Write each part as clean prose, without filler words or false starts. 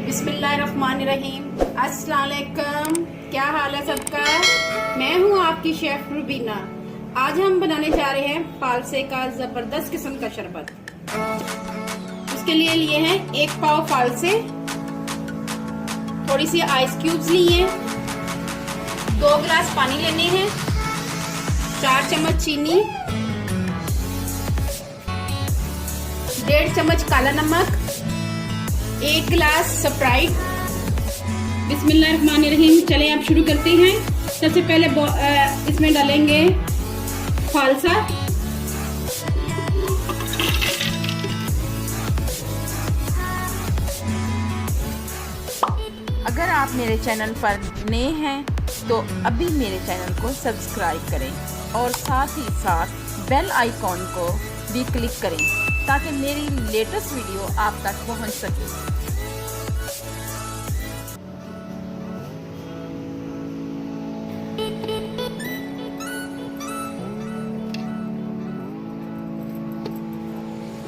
बिस्मिल्लाहिर्रहमानिर्रहीम। अस्सलाम वालेकुम। क्या हाल है सबका? मैं हूँ आपकी शेफ रुबीना। आज हम बनाने जा रहे हैं फालसे का जबरदस्त किस्म का शरबत। उसके लिए लिए हैं 1 पाव फालसे, थोड़ी सी आइस क्यूब्स लिए, 2 गिलास पानी लेने हैं, 4 चम्मच चीनी, 1.5 चम्मच काला नमक, 1 गिलास स्प्राइट। बिस्मिल्लाहिर्रहमानिर्रहीम। चलें अब शुरू करते हैं। सबसे पहले इसमें डालेंगे फालसा, अगर आप मेरे चैनल पर नए हैं तो अभी मेरे चैनल को सब्सक्राइब करें और साथ ही साथ बेल आइकॉन को भी क्लिक करें ताकि मेरी लेटेस्ट वीडियो आप तक पहुंच सके।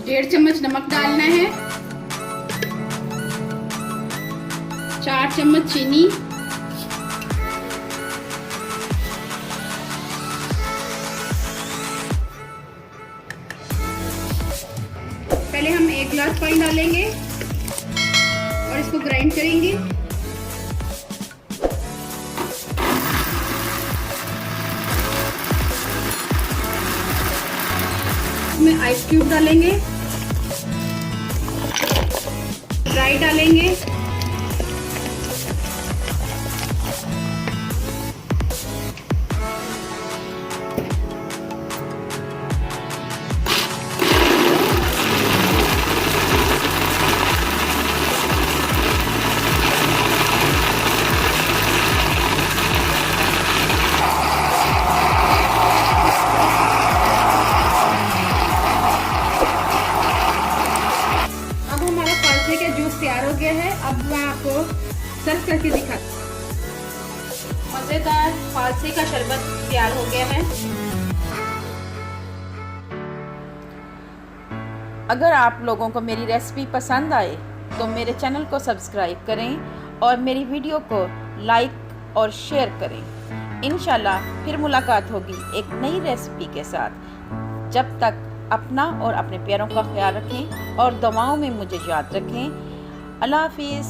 डेढ़ चम्मच नमक डालना है, 4 चम्मच चीनी, पहले हम 1 गिलास पानी डालेंगे और इसको ग्राइंड करेंगे। इसमें आइस क्यूब डालेंगे, ड्राई डालेंगे, का जूस तैयार हो गया है। अब मैं आपको सर्व करके दिखाती हूँ। मजेदार फालसे का शरबत तैयार हो गया है। अगर आप लोगों को मेरी रेसिपी पसंद आए तो मेरे चैनल को सब्सक्राइब करें और मेरी वीडियो को लाइक और शेयर करें। इंशाल्लाह फिर मुलाकात होगी एक नई रेसिपी के साथ। जब तक अपना और अपने प्यारों का ख्याल रखें और दुआओं में मुझे याद रखें। अल्लाह हाफिज़।